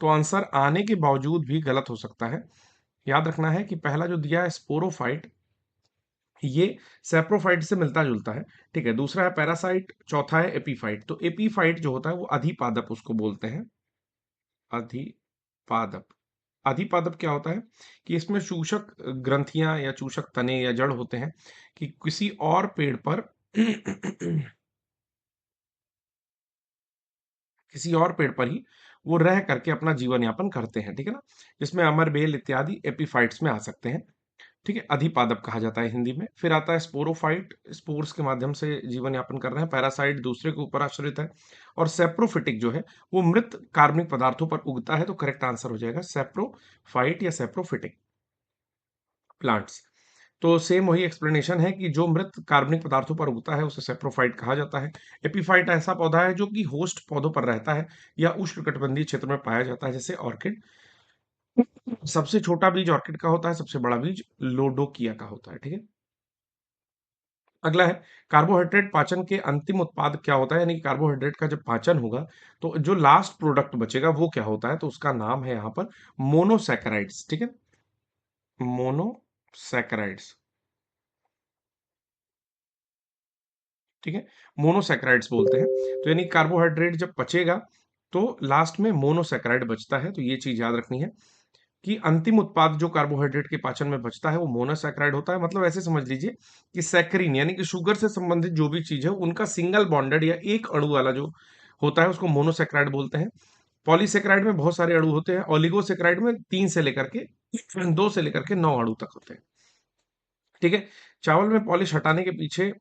तो आंसर आने के बावजूद भी गलत हो सकता है। याद रखना है कि पहला जो दिया है स्पोरोफाइट, ये सेप्रोफाइट से मिलता जुलता है। ठीक है, दूसरा है पैरासाइट, चौथा है एपीफाइट। तो एपीफाइट जो होता है वो अधिपादप उसको बोलते हैं, अधिपादप। अधिपादप क्या होता है कि इसमें चूषक ग्रंथियां या चूषक तने या जड़ होते हैं कि किसी और पेड़ पर किसी और पेड़ पर ही वो रह करके अपना जीवन यापन करते हैं। ठीक है ना, जिसमें अमर, बेल इत्यादि एपीफाइट्स में आ सकते हैं। ठीक है, अधिपादप कहा जाता है हिंदी में। फिर आता है स्पोरोफाइट, स्पोर्स के माध्यम से जीवन यापन कर रहे हैं। पैरासाइट दूसरे के ऊपर आश्रित है। और सेप्रोफिटिक जो है वो मृत कार्बनिक पदार्थों पर उगता है। तो करेक्ट आंसर हो जाएगा सेप्रोफाइट या सेप्रोफिटिक प्लांट्स। तो सेम वही एक्सप्लेनेशन है कि जो मृत कार्बनिक पदार्थों पर उगता है उसे सेप्रोफाइट कहा जाता है। एपीफाइट ऐसा पौधा है जो कि होस्ट पौधों पर रहता है या उष्णकटिबंधीय क्षेत्र में पाया जाता है, जैसे ऑर्किड। सबसे छोटा बीज ऑर्किड का होता है, सबसे बड़ा बीज लोडोकिया का होता है। ठीक है, अगला है कार्बोहाइड्रेट पाचन के अंतिम उत्पाद क्या होता है? यानी कि कार्बोहाइड्रेट का जब पाचन होगा तो जो लास्ट प्रोडक्ट बचेगा वो क्या होता है? तो उसका नाम है यहाँ पर मोनोसैकेराइड्स। ठीक है, मोनोसैकेराइड्स। ठीक है, मोनोसैकेराइड्स बोलते हैं। तो यानी कार्बोहाइड्रेट जब बचेगा तो लास्ट में मोनोसैकेराइड बचता है। तो ये चीज याद रखनी है कि अंतिम उत्पाद जो कार्बोहाइड्रेट के पाचन में बचता है वो मोनोसैकेराइड होता है। मतलब ऐसे समझ लीजिए कि सैकरीन यानी कि शुगर से संबंधित जो भी चीज है उनका सिंगल बॉन्डेड या एक अणु वाला जो होता है उसको मोनोसैकेराइड बोलते हैं। पॉलीसैकेराइड में बहुत सारे अणु होते हैं। ओलिगोसैकेराइड में 2 से लेकर के 9 अणु तक होते हैं। ठीक है, चावल में पॉलिश हटाने के पीछे,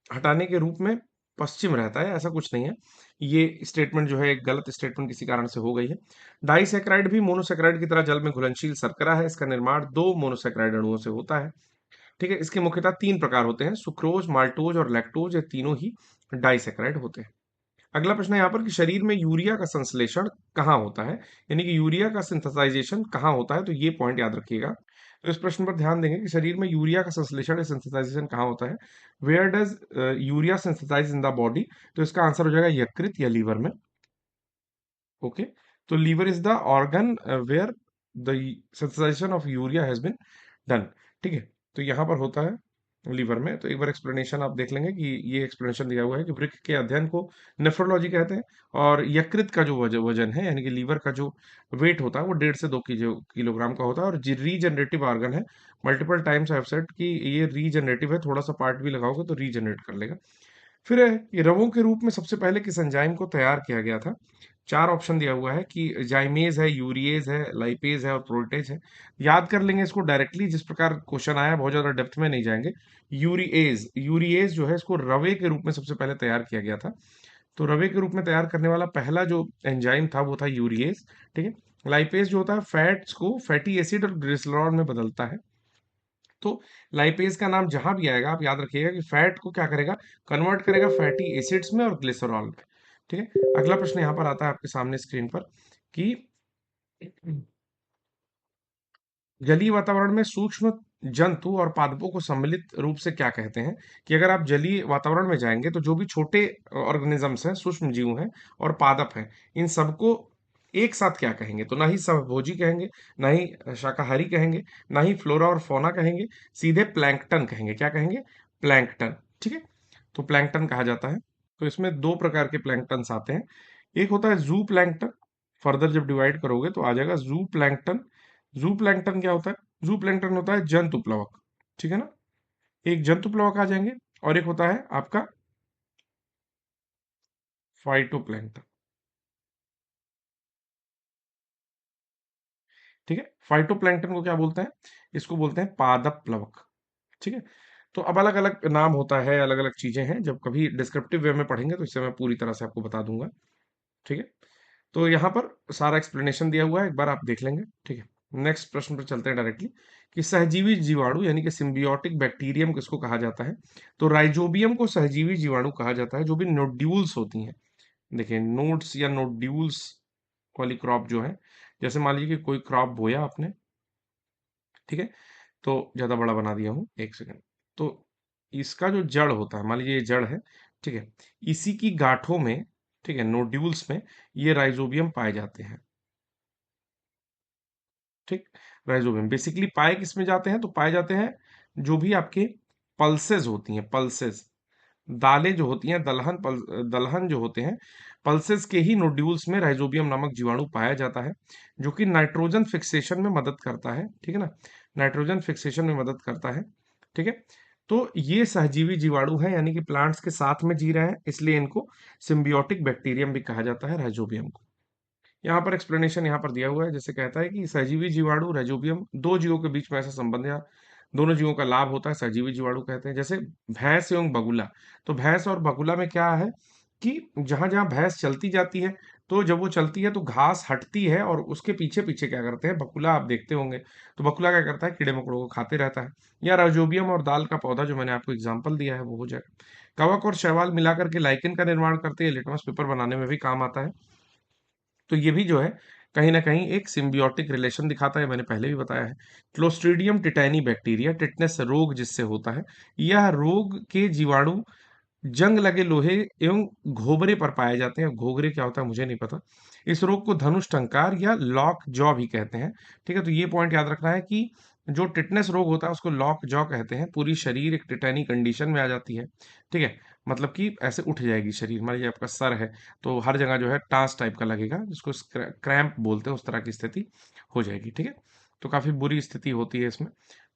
हटाने के रूप में पश्चिम रहता है, ऐसा कुछ नहीं है। ये स्टेटमेंट जो है एक गलत स्टेटमेंट किसी कारण से हो गई है। डाइसैकेराइड भी मोनोसैकेराइड की तरह जल में घुलनशील शर्करा है। इसका निर्माण दो मोनोसैकेराइड अणुओं से होता है। ठीक है, इसके मुख्यतः तीन प्रकार होते हैं, सुक्रोज, माल्टोज और लैक्टोज। ये तीनों ही डाइसैकेराइड होते हैं। अगला प्रश्न है यहाँ पर कि शरीर में यूरिया का संश्लेषण कहाँ होता है, यानी कि यूरिया का सिंथेसाइजेशन कहाँ होता है, तो ये पॉइंट याद रखिएगा। तो इस प्रश्न पर ध्यान देंगे कि शरीर में यूरिया का संश्लेषण या सिंथेसाइजेशन कहाँ होता है। Where does urea synthesize in the body, तो इसका आंसर हो जाएगा यकृत या लीवर में। ओके, तो liver is the organ where the synthesization of urea has been done. ठीक है, तो यहाँ पर होता है लीवर में। तो एक बार एक्सप्लेनेशन आप देख लेंगे कि ये एक्सप्लेनेशन दिया हुआ है कि वृक्क के अध्ययन को नेफ्रोलॉजी कहते हैं, और यकृत का जो वजन है यानी कि लीवर का जो वेट होता है वो 1.5 से 2 किलोग्राम का होता है, और रीजनरेटिव ऑर्गन है। Multiple times I have said कि ये रीजनरेटिव है, थोड़ा सा पार्ट भी लगाओगे तो रीजनरेट कर लेगा। फिर है कि रवों के रूप में सबसे पहले किस एंजाइम को तैयार किया गया था। चार ऑप्शन दिया हुआ है कि जाइमेज है, यूरिएज है, लाइपेज है और प्रोटेज है। याद कर लेंगे इसको डायरेक्टली, जिस प्रकार क्वेश्चन आया, बहुत ज्यादा डेप्थ में नहीं जाएंगे। यूरिएज यूरिएज जो है इसको रवे के रूप में सबसे पहले तैयार किया गया था। तो रवे के रूप में तैयार करने वाला पहला जो एंजाइम था वो था यूरिएज। ठीक है, लाइपेज जो होता है फैट्स को फैटी एसिड और ग्लिसरॉल में बदलता है। तो लाइपेज का नाम जहां भी आएगा आप याद रखिएगा कि फैट को क्या करेगा, कन्वर्ट करेगा फैटी एसिड्स में और ग्लिसरॉल में। ठीक है, अगला प्रश्न यहां पर आता है आपके सामने स्क्रीन पर कि जलीय वातावरण में सूक्ष्म जंतु और पादपों को सम्मिलित रूप से क्या कहते हैं। कि अगर आप जलीय वातावरण में जाएंगे तो जो भी छोटे ऑर्गेनिजम्स हैं, सूक्ष्म जीव हैं और पादप हैं, इन सबको एक साथ क्या कहेंगे, तो ना ही सहभोजी कहेंगे, ना ही शाकाहारी कहेंगे, ना ही फ्लोरा और फौना कहेंगे, सीधे प्लैंकटन कहेंगे। क्या कहेंगे, प्लैंकटन। ठीक है, तो प्लैंकटन कहा जाता है। तो इसमें दो प्रकार के प्लैंकटन्स आते हैं। एक होता है जू प्लैंकटन, फर्दर जब डिवाइड करोगे तो आ जाएगा जू प्लैंकटन। जू प्लैंकटन क्या होता है, जू प्लैंकटन होता है जंतु प्लवक। ठीक है ना, एक जंतु प्लवक आ जाएंगे, और एक होता है आपका फाइटोप्लैंक्टन। ठीक है, फाइटोप्लैंक्टन को क्या बोलते हैं, इसको बोलते हैं पादप प्लवक। ठीक है, तो अब अलग अलग नाम होता है, अलग अलग चीजें हैं, जब कभी डिस्क्रिप्टिव वे में पढ़ेंगे तो इससे मैं पूरी तरह से आपको बता दूंगा। ठीक है, तो यहाँ पर सारा एक्सप्लेनेशन दिया हुआ है, एक बार आप देख लेंगे। ठीक है, नेक्स्ट प्रश्न पर चलते हैं डायरेक्टली कि सहजीवी जीवाणु यानी कि सिम्बियोटिक बैक्टीरियम किसको कहा जाता है। तो राइजोबियम को सहजीवी जीवाणु कहा जाता है, जो भी नोड्यूल्स होती हैं। देखिए, नोड्स या नोड्यूल्स वाली क्रॉप जो है, जैसे मान लीजिए कि कोई क्रॉप बोया आपने, ठीक है, तो ज्यादा बड़ा बना दिया हूँ, एक सेकंड। तो इसका जो जड़ होता है, मान लीजिए ये जड़ है, ठीक है, इसी की गांठों में, ठीक है, नोड्यूल्स में ये राइजोबियम पाए जाते हैं। ठीक, राइजोबियम बेसिकली पाए किसमें जाते हैं, तो पाए जाते हैं जो भी आपके पल्सेस होती हैं, पल्सेस, दालें जो होती हैं, दलहन जो होते हैं, पल्सेस के ही नोड्यूल्स में राइजोबियम नामक जीवाणु पाया जाता है, जो कि नाइट्रोजन फिक्सेशन में मदद करता है। ठीक है ना, नाइट्रोजन फिक्सेशन में मदद करता है। ठीक है, तो ये सहजीवी जीवाणु है, यानी कि प्लांट्स के साथ में जी रहे हैं, इसलिए इनको सिम्बियोटिक बैक्टीरियम भी कहा जाता है, राइजोबियम को। यहाँ पर एक्सप्लेनेशन यहाँ पर दिया हुआ है, जैसे कहता है कि सहजीवी जीवाणु राइजोबियम दो जीवों के बीच में ऐसा संबंध या दोनों जीवों का लाभ होता है, सहजीवी जीवाणु कहते हैं। जैसे भैंस एवं बगुला, तो भैंस और बगुला में क्या है कि जहां जहां भैंस चलती जाती है, तो जब वो चलती है तो घास हटती है, और उसके पीछे पीछे क्या करते हैं बकुला, आप देखते होंगे, तो बकुला क्या करता है, कीड़े मकोड़ों को खाते रहता है। या राइजोबियम और दाल का पौधा जो मैंने आपको एग्जाम्पल दिया है वो हो जाएगा। कवक और शैवाल मिलाकर के लाइकेन का निर्माण करते हैं, लिटमस पेपर बनाने में भी काम आता है। तो ये भी जो है कहीं ना कहीं एक सिम्बियोटिक रिलेशन दिखाता है, मैंने पहले भी बताया है। क्लोस्ट्रीडियम टिटैनी बैक्टीरिया, टिटनेस रोग जिससे होता है, यह रोग के जीवाणु जंग लगे लोहे एवं घोबरे पर पाए जाते हैं। घोघरे क्या होता है मुझे नहीं पता। इस रोग को धनुष टंकार या लॉक जॉ भी कहते हैं। ठीक है, तो ये पॉइंट याद रखना है कि जो टिटनेस रोग होता है उसको लॉक जॉ कहते हैं। पूरी शरीर एक टिटैनी कंडीशन में आ जाती है। ठीक है, मतलब कि ऐसे उठ जाएगी शरीर, मान लीजिए आपका सर है तो हर जगह जो है टांस टाइप का लगेगा, जिसको क्रैम्प बोलते हैं, उस तरह की स्थिति हो जाएगी। ठीक है, तो काफी बुरी स्थिति होती है इसमें,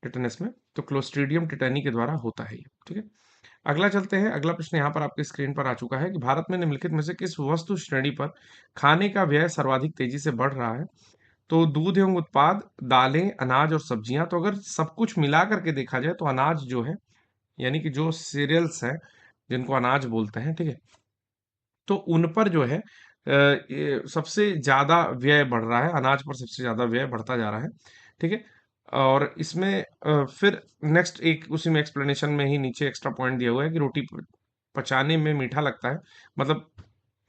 टिटनेस में। तो क्लोस्ट्रीडियम टिटैनी के द्वारा होता है ये। ठीक है, अगला चलते हैं। अगला प्रश्न यहाँ पर आपके स्क्रीन पर आ चुका है कि भारत में निम्नलिखित में से किस वस्तु श्रेणी पर खाने का व्यय सर्वाधिक तेजी से बढ़ रहा है। तो दूध एवं उत्पाद, दालें, अनाज और सब्जियां। तो अगर सब कुछ मिला करके देखा जाए तो अनाज जो है, यानी कि जो सीरियल्स हैं जिनको अनाज बोलते हैं, ठीक है, तो उन पर जो है ये सबसे ज्यादा व्यय बढ़ रहा है, अनाज पर सबसे ज्यादा व्यय बढ़ता जा रहा है। ठीक है, और इसमें फिर नेक्स्ट एक उसी में एक्सप्लेनेशन में ही नीचे एक्स्ट्रा पॉइंट दिया हुआ है कि रोटी पचाने में मीठा लगता है, मतलब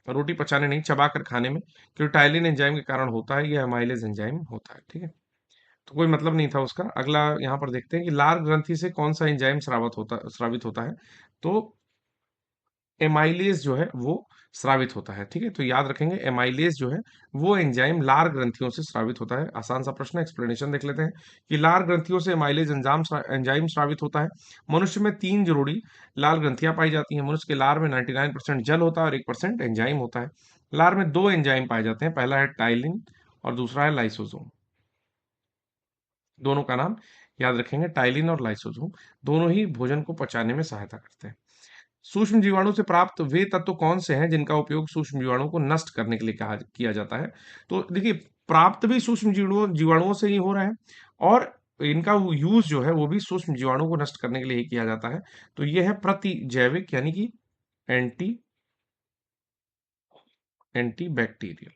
रोटी पचाने नहीं, चबा कर खाने में, क्योंकि टाइलिन एंजाइम के कारण होता है, ये एमाइलेज एंजाइम होता है, ठीक है। तो कोई मतलब नहीं था उसका। अगला यहाँ पर देखते हैं कि लार ग्रंथि से कौन सा एंजाइम स्रावित होता है। तो एमाइलेज जो है वो स्रावित होता है, ठीक है। तो याद रखेंगे एमाइलेज जो है वो एंजाइम लार ग्रंथियों से स्रावित होता है। आसान सा प्रश्न है, एक्सप्लेनेशन देख लेते हैं कि लार ग्रंथियों से एमाइलेज एंजाइम स्रावित होता है। मनुष्य में 3 जोड़ी लाल ग्रंथियां पाई जाती हैं। मनुष्य के लार में 99% जल होता है और 1% एंजाइम होता है। लार में 2 एंजाइम पाए जाते हैं, पहला है टाइलिन और दूसरा है लाइसोसोम। दोनों का नाम याद रखेंगे, टाइलिन और लाइसोसोम। दोनों ही भोजन को पचाने में सहायता करते हैं। सूक्ष्म जीवाणु से प्राप्त वे तत्व कौन से हैं जिनका उपयोग सूक्ष्म जीवाणु को नष्ट करने के लिए कहा किया जाता है? तो देखिए, प्राप्त भी सूक्ष्म जीवाणुओं जीवाणुओं से ही हो रहा है और इनका यूज जो है वो भी सूक्ष्म जीवाणु को नष्ट करने के लिए ही किया जाता है। तो ये है प्रतिजैविक यानी कि एंटी एंटी बैक्टीरियल,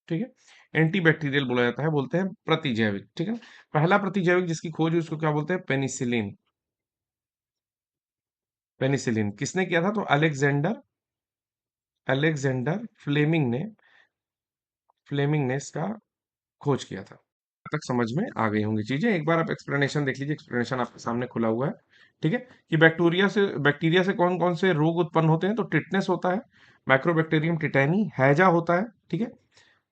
ठीक है। एंटी बैक्टीरियल बोला जाता है, बोलते हैं प्रतिजैविक, ठीक है। पहला प्रतिजैविक जिसकी खोज हुई उसको क्या बोलते हैं? पेनिसिलिन। पेनिसिलिन किसने किया था? तो अलेक्जेंडर अलेक्जेंडर फ्लेमिंग ने इसका खोज किया था। तक समझ में आ गई होंगी चीजें। एक बार आप एक्सप्लेनेशन देख लीजिए, एक्सप्लेनेशन आपके सामने खुला हुआ है, ठीक है। कि बैक्टीरिया से कौन कौन से रोग उत्पन्न होते हैं? तो टिटनेस होता है, माइक्रोबैक्टीरियम टिटैनी, हैजा होता है, ठीक है।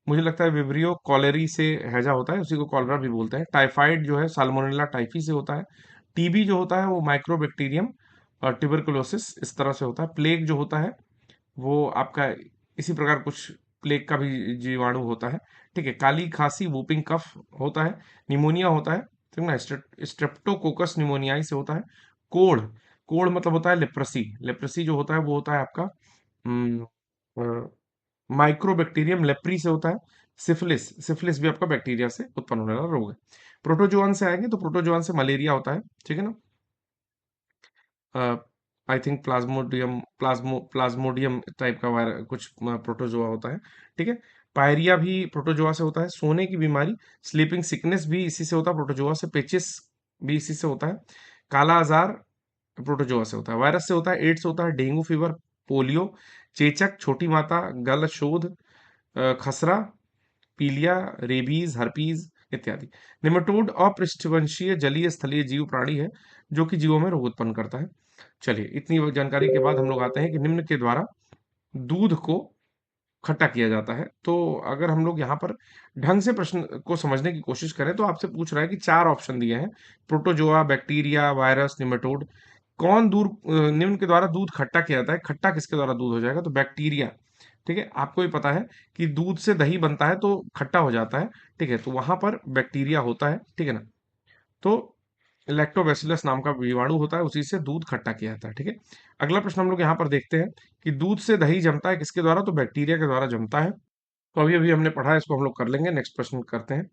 मुझे लगता है विब्रियो कॉलेरी से हैजा होता है, उसी को कॉलरा भी बोलते हैं। टाइफाइड जो है साल्मोनेला टाइफी से होता है। टीबी जो होता है वो माइक्रोबैक्टीरियम और ट्यूबरकुलोसिस इस तरह से होता है। प्लेग जो होता है वो आपका इसी प्रकार कुछ प्लेग का भी जीवाणु होता है, ठीक है। काली खांसी वूपिंग कफ होता है। निमोनिया होता है, ठीक ना, स्ट्रेप्टोकोकस निमोनियाई से होता है। कोढ़ कोढ़ मतलब होता है लेप्रेसी। लेप्रेसी जो होता है वो होता है आपका माइक्रोबैक्टीरियम लेप्री से होता है। सिफिलिस सिफिलिस भी आपका बैक्टीरिया से उत्पन्न होने वाला रोग है। प्रोटोजोआन से आएंगे तो प्रोटोजोआन से मलेरिया होता है, ठीक है ना। आई थिंक प्लाज्मोडियम टाइप का वायरस कुछ प्रोटोजोआ होता है, ठीक है। पायरिया भी प्रोटोजोआ से होता है। सोने की बीमारी स्लीपिंग सिकनेस भी इसी से होता है प्रोटोजोआ से। पेचिस भी इसी से होता है। काला आजार प्रोटोजोआ से होता है। वायरस से होता है, एड्स होता है, डेंगू फीवर, पोलियो, चेचक, छोटी माता, गल शोध, खसरा, पीलिया, रेबीज, हर्पीज इत्यादि। निमेटोड अपृष्ठवंशीय जलीय स्थलीय जीव प्राणी है जो कि जीवों में रोग उत्पन्न करता है। चलिए, इतनी जानकारी के बाद हम लोग आते हैं कि निम्न के द्वारा दूध को खट्टा किया जाता है। तो अगर हम लोग यहाँ पर ढंग से प्रश्न को समझने की कोशिश करें तो आपसे पूछ रहा है कि 4 ऑप्शन दिए हैं, प्रोटोजोआ, बैक्टीरिया, वायरस, निमेटोड। निम्न के द्वारा दूध खट्टा किया जाता है। खट्टा किसके द्वारा दूध हो जाएगा? तो बैक्टीरिया, ठीक है। आपको भी पता है कि दूध से दही बनता है तो खट्टा हो जाता है, ठीक है। तो वहां पर बैक्टीरिया होता है, ठीक है ना। तो लैक्टोबैसिलस नाम का जीवाणु होता है, उसी से दूध खट्टा किया जाता है, ठीक है। अगला प्रश्न हम लोग यहाँ पर देखते हैं कि दूध से दही जमता है किसके द्वारा? तो बैक्टीरिया के द्वारा जमता है। तो अभी अभी हमने पढ़ा है, इसको हम लोग कर लेंगे। नेक्स्ट प्रश्न करते हैं,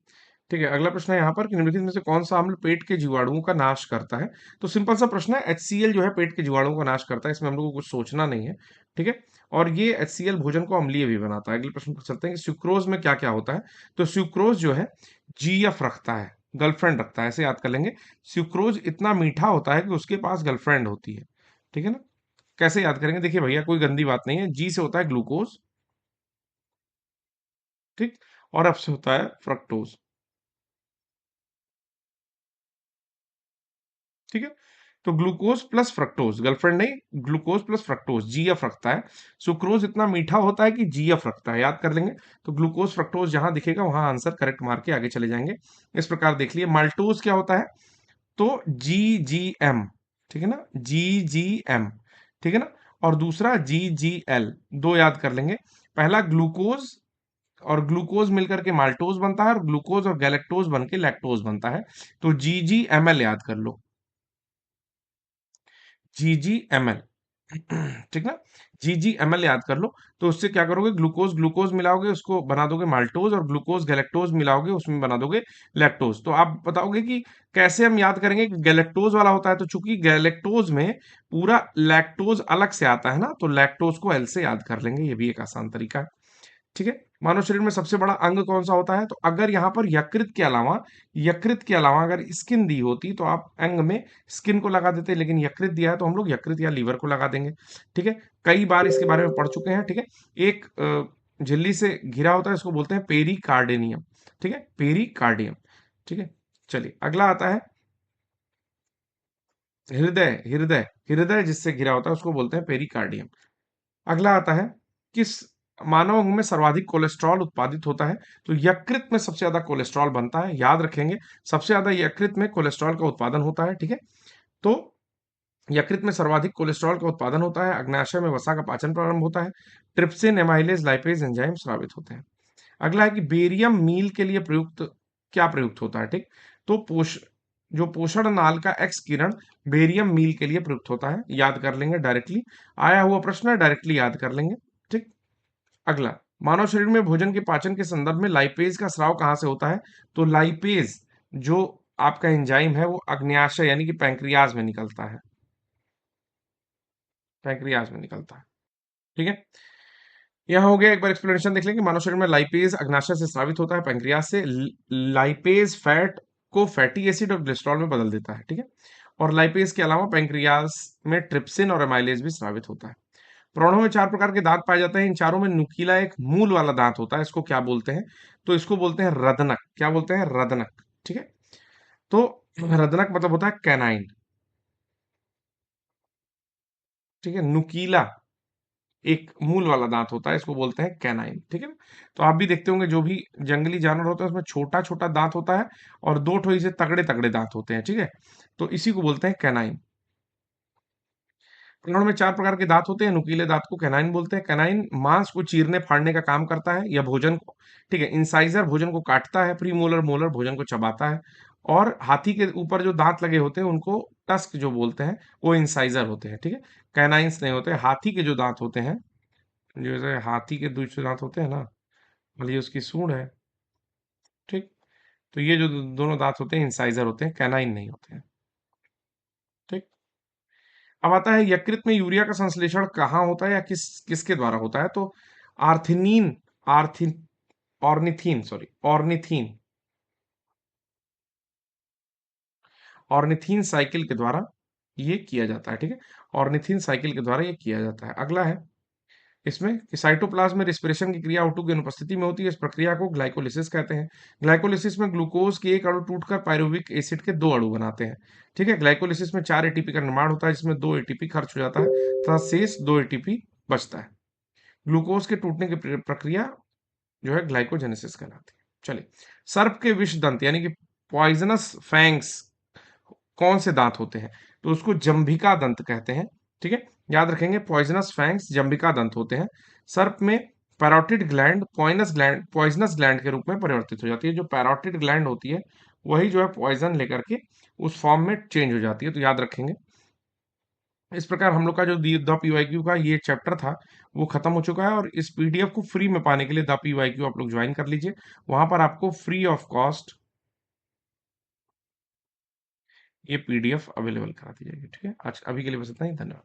ठीक है। अगला प्रश्न है यहाँ पर कि निम्नलिखित में से कौन सा अम्ल पेट के जीवाणुओं का नाश करता है? तो सिंपल सा प्रश्न है, HCl जो है पेट के जीवाणुओं का नाश करता है, इसमें हम लोग को कुछ सोचना नहीं है, ठीक है। और ये HCl भोजन को अम्लीय भी बनाता है। अगले प्रश्न पर चलते हैं कि सुक्रोज में क्या क्या होता है? तो सुक्रोज जो है GF रखता है, गर्लफ्रेंड रखता है, ऐसे याद कर लेंगे। सुक्रोज इतना मीठा होता है कि उसके पास गर्लफ्रेंड होती है, ठीक है ना। कैसे याद करेंगे? देखिए भैया, कोई गंदी बात नहीं है। जी से होता है ग्लूकोज, ठीक, और एफ से होता है फ्रक्टोज, ठीक है। तो ग्लूकोज प्लस फ्रक्टोज, गर्लफ्रेंड नहीं, ग्लूकोज प्लस फ्रक्टोज GF रखता है। सुक्रोज इतना मीठा होता है कि GF रखता है, याद कर लेंगे। तो ग्लूकोज फ्रक्टोज जहां दिखेगा वहां आंसर करेक्ट मार के आगे चले जाएंगे। इस प्रकार देख लिए। माल्टोज क्या होता है? तो GGM, ठीक है ना, GGM, ठीक है ना। और दूसरा GGL, दो याद कर लेंगे। पहला ग्लूकोज और ग्लूकोज मिलकर के माल्टोज बनता है और ग्लूकोज और गैलेक्टोज बन के लैक्टोज बनता है। तो GGML याद कर लो, GGML, ठीक ना। GGML याद कर लो। तो उससे क्या करोगे? ग्लूकोज ग्लूकोज मिलाओगे, उसको बना दोगे माल्टोज, और ग्लूकोज गैलेक्टोज मिलाओगे, उसमें बना दोगे लैक्टोज। तो आप बताओगे कि कैसे हम याद करेंगे कि गैलेक्टोज वाला होता है? तो चूंकि गैलेक्टोज में पूरा लैक्टोज अलग से आता है ना, तो लैक्टोज को एल से याद कर लेंगे, ये भी एक आसान तरीका है। ठीक है। मानव शरीर में सबसे बड़ा अंग कौन सा होता है? तो अगर यहाँ पर यकृत के अलावा अगर स्किन दी होती तो आप अंग में स्किन को लगा देते, लेकिन यकृत दिया है तो हम लोग यकृत या लीवर को लगा देंगे। ठीक है, कई बार इसके बारे में पढ़ चुके हैं। ठीक है, एक झिल्ली से घिरा होता है, इसको बोलते हैं पेरिकार्डियम। ठीक है, पेरिकार्डियम। ठीक है, चलिए अगला आता है हृदय। हृदय जिससे घिरा होता है उसको बोलते हैं पेरिकार्डियम। अगला आता है, किस मानव अंग में सर्वाधिक कोलेस्ट्रॉल उत्पादित होता है? तो यकृत में सबसे ज्यादा कोलेस्ट्रॉल बनता है, याद रखेंगे। सबसे ज्यादा यकृत में कोलेस्ट्रॉल का उत्पादन होता है। ठीक है, तो यकृत में सर्वाधिक कोलेस्ट्रॉल का उत्पादन होता है, अग्न्याशय में वसा का पाचन प्रारंभ होता है, ट्रिप्सिन, एमाइलेज, लाइपेज एंजाइम स्रावित होते हैं। अगला है कि बेरियम मील के लिए प्रयुक्त क्या प्रयुक्त होता है? ठीक, तो जो पोषण नाल का एक्स किरण बेरियम मील के लिए प्रयुक्त होता है, याद कर लेंगे डायरेक्टली। आया हुआ प्रश्न है, डायरेक्टली याद कर लेंगे। ठीक, अगला, मानव शरीर में भोजन के पाचन के संदर्भ में लाइपेज का स्राव कहाँ से होता है? तो लाइपेज जो आपका एंजाइम है वो अग्न्याशय यानी कि पैंक्रियाज में निकलता है, पैंक्रियाज में निकलता है। ठीक है, यहाँ हो गया। एक बार एक्सप्लेनेशन देख लेंगे। मानव शरीर में लाइपेज अग्नाशय से स्रावित होता है, पैंक्रियाज से। लाइपेज फैट को फैटी एसिड और ग्लिसरॉल में बदल देता है। ठीक है, और लाइपेज के अलावा पैंक्रियाज में ट्रिप्सिन और एमाइलेज भी स्रावित होता है। प्रोणों में चार प्रकार के दांत पाए जाते हैं। इन चारों में नुकीला एक मूल वाला दांत होता है, इसको क्या बोलते हैं? तो इसको बोलते हैं रदनक। क्या बोलते हैं? रदनक। ठीक है, तो रदनक मतलब होता है कैनाइन। ठीक है, नुकीला एक मूल वाला दांत होता है, इसको बोलते हैं कैनाइन। ठीक है ना? तो आप भी देखते होंगे जो भी जंगली जानवर होता है उसमें छोटा छोटा दांत होता है और दो ठो इसे तगड़े तगड़े दांत होते हैं। ठीक है, तो इसी को बोलते हैं कैनाइन। प्राणों में चार प्रकार के दांत होते हैं, नुकीले दांत को कैनाइन बोलते हैं। कैनाइन मांस को चीरने फाड़ने का काम करता है या भोजन को, ठीक है, इंसाइजर भोजन को काटता है, प्रीमोलर मोलर भोजन को चबाता है। और हाथी के ऊपर जो दांत लगे होते हैं उनको टस्क जो बोलते हैं, वो इंसाइजर होते हैं। ठीक है, कैनाइंस नहीं होते। हाथी के जो दांत होते हैं, जैसे हाथी के दूसरे दांत होते हैं ना, मतलब ये उसकी सूंड है। ठीक, तो ये जो दोनों दांत होते हैं इंसाइजर होते हैं, कैनाइन नहीं होते हैं। ठीक, अब आता है यकृत में यूरिया का संश्लेषण कहाँ होता है या किसके द्वारा होता है? तो आर्थिनीन, आर्थिन ornithine sorry ornithine ornithine cycle के द्वारा ये किया जाता है। ठीक है, ऑर्निथीन साइकिल के द्वारा ये किया जाता है। अगला है इसमें कि साइटोप्लाज्म में रिस्पिरेशन की क्रिया O2 की अनुपस्थिति में होती है। इस प्रक्रिया को ग्लाइकोलिसिस कहते हैं। ग्लाइकोलिसिस में ग्लूकोज की एक अणु टूटकर पायरुविक एसिड के दो अणु बनाते हैं। ठीक है, ग्लाइकोलिसिस में 4 एटीपी का निर्माण होता है, जिसमें 2 एटीपी खर्च हो जाता है तथा शेष 2 एटीपी बचता है। ग्लूकोज के टूटने की प्रक्रिया जो है ग्लाइकोजेनेसिस कहलाती है। चलिए, सर्प के विष दंत यानी कि पॉइजनस फैंग्स कौन से दांत होते हैं? तो उसको जंभिका दंत कहते हैं। ठीक है, याद रखेंगे, पॉइजनस फैंग्स जंभिका दंत होते हैं। सर्प में पैरोटिड ग्लैंड पॉइजनस ग्लैंड के रूप में परिवर्तित हो जाती है। जो पैरोटिड ग्लैंड होती है वही जो है पॉइजन लेकर के उस फॉर्म में चेंज हो जाती है, तो याद रखेंगे। इस प्रकार हम लोग का जो द पीवाईक्यू का ये चैप्टर था वो खत्म हो चुका है, और इस पीडीएफ को फ्री में पाने के लिए द पीवाईक्यू आप लोग ज्वाइन कर लीजिए। वहां पर आपको फ्री ऑफ कॉस्ट ये पीडीएफ अवेलेबल करा दी जाएगी। ठीक है, आज अभी के लिए बस इतना ही। धन्यवाद।